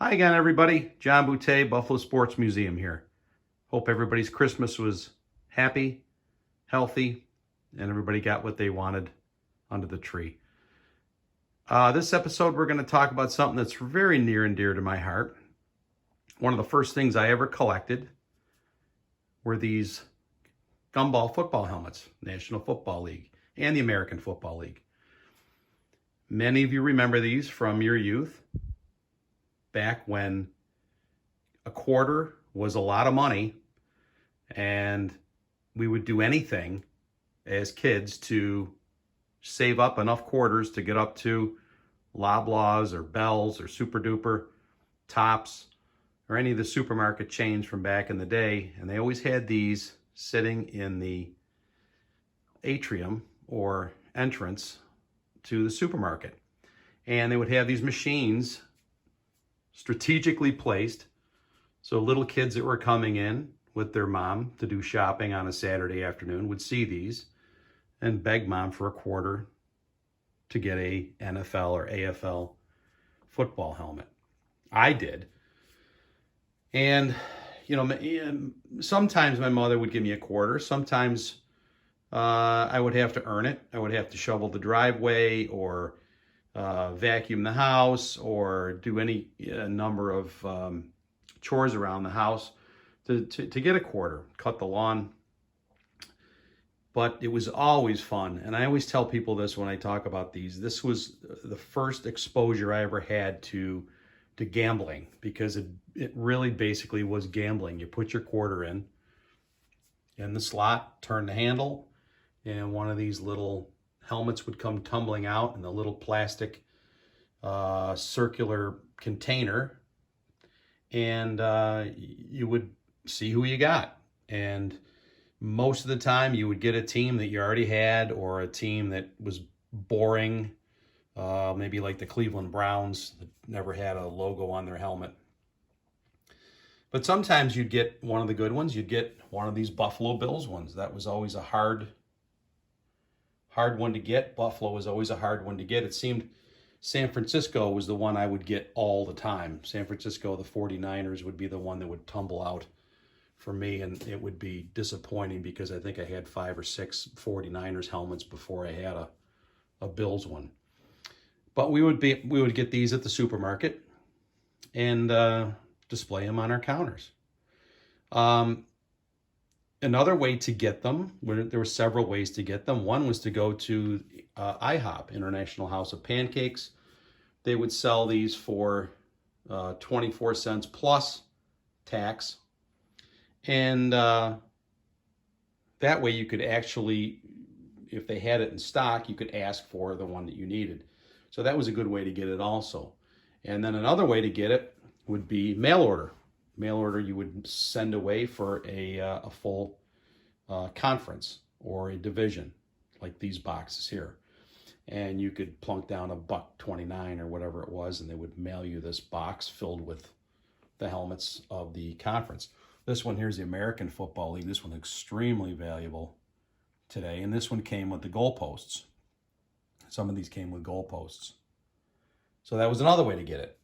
Hi again, everybody. John Boutet, Buffalo Sports Museum here. Hope everybody's Christmas was happy, healthy, and everybody got what they wanted under the tree. This episode, we're going to talk about something that's very near and dear to my heart. One of the first things I ever collected were these Gumball Football Helmets, National Football League, and the American Football League. Many of you remember these from your youth, back when a quarter was a lot of money and we would do anything as kids to save up enough quarters to get up to Loblaws or Bell's or Super Duper, Tops, or any of the supermarket chains from back in the day. And they always had these sitting in the atrium or entrance to the supermarket. And they would have these machines strategically placed so little kids that were coming in with their mom to do shopping on a Saturday afternoon would see these and beg mom for a quarter to get a NFL or AFL football helmet. I did. And, sometimes my mother would give me a quarter. Sometimes I would have to earn it. I would have to shovel the driveway or vacuum the house or do any number of chores around the house to get a quarter, cut the lawn. But it was always fun. And I always tell people this when I talk about these. This was the first exposure I ever had to gambling, because it really basically was gambling. You put your quarter in the slot, turn the handle, and one of these little helmets would come tumbling out in the little plastic circular container, and you would see who you got. And most of the time you would get a team that you already had, or a team that was boring, maybe like the Cleveland Browns that never had a logo on their helmet. But sometimes you'd get one of the good ones. You'd get one of these Buffalo Bills ones. That was always a hard one to get. Buffalo was always a hard one to get. It seemed San Francisco was the one I would get all the time. San Francisco, the 49ers, would be the one that would tumble out for me, and it would be disappointing because I think I had 5 or 6 49ers helmets before I had a Bills one. But we would get these at the supermarket and display them on our counters. Another way to get them, there were several ways to get them. One was to go to IHOP, International House of Pancakes. They would sell these for 24 cents plus tax. And that way you could actually, if they had it in stock, you could ask for the one that you needed. So that was a good way to get it also. And then another way to get it would be mail order. Mail order you would send away for a full conference or a division, like these boxes here. And you could plunk down $1.29 or whatever it was, and they would mail you this box filled with the helmets of the conference. This one here is the American Football League. This one's extremely valuable today. And this one came with the goalposts. Some of these came with goalposts. So that was another way to get it.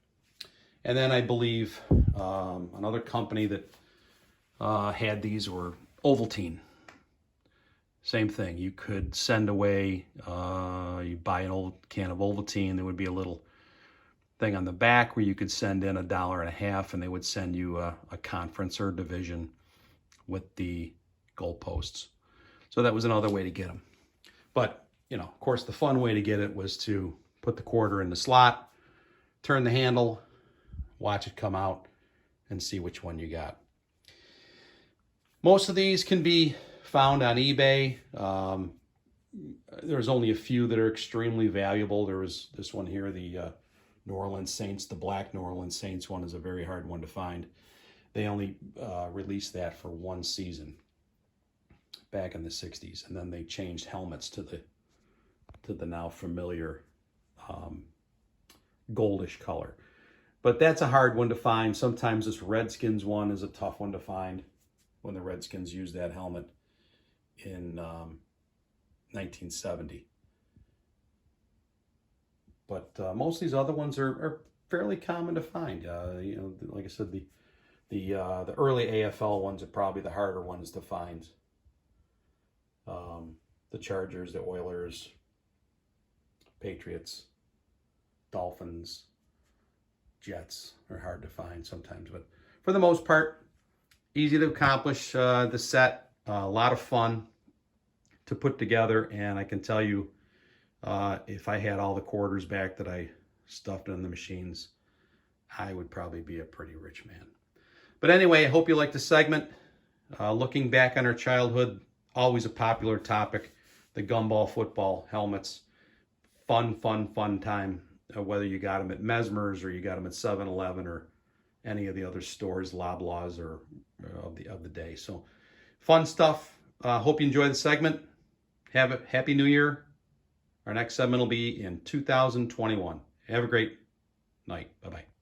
And then I believe another company that had these were Ovaltine. Same thing. You could send away, you buy an old can of Ovaltine, there would be a little thing on the back where you could send in $1.50, and they would send you a conference or division with the goalposts. So that was another way to get them. But, of course, the fun way to get it was to put the quarter in the slot, turn the handle, watch it come out, and see which one you got. Most of these can be found on eBay. There's only a few that are extremely valuable. There was this one here, the New Orleans Saints. The black New Orleans Saints one is a very hard one to find. They only released that for one season back in the 60s, and then they changed helmets to the now familiar goldish color. But that's a hard one to find. Sometimes this Redskins one is a tough one to find, when the Redskins used that helmet in 1970. But most of these other ones are fairly common to find. You know, like I said, the early AFL ones are probably the harder ones to find. The Chargers, the Oilers, Patriots, Dolphins, Jets are hard to find sometimes, but for the most part, easy to accomplish. The set, a lot of fun to put together, and I can tell you, if I had all the quarters back that I stuffed in the machines, I would probably be a pretty rich man. But anyway, I hope you liked the segment. Looking back on our childhood, always a popular topic, the Gumball Football Helmets. Fun, fun, fun time, whether you got them at Mesmer's or you got them at 7-Eleven or any of the other stores, Loblaws or of the day. So fun stuff. Hope you enjoy the segment. Have a happy new year. Our next segment will be in 2021. Have a great night. Bye-bye.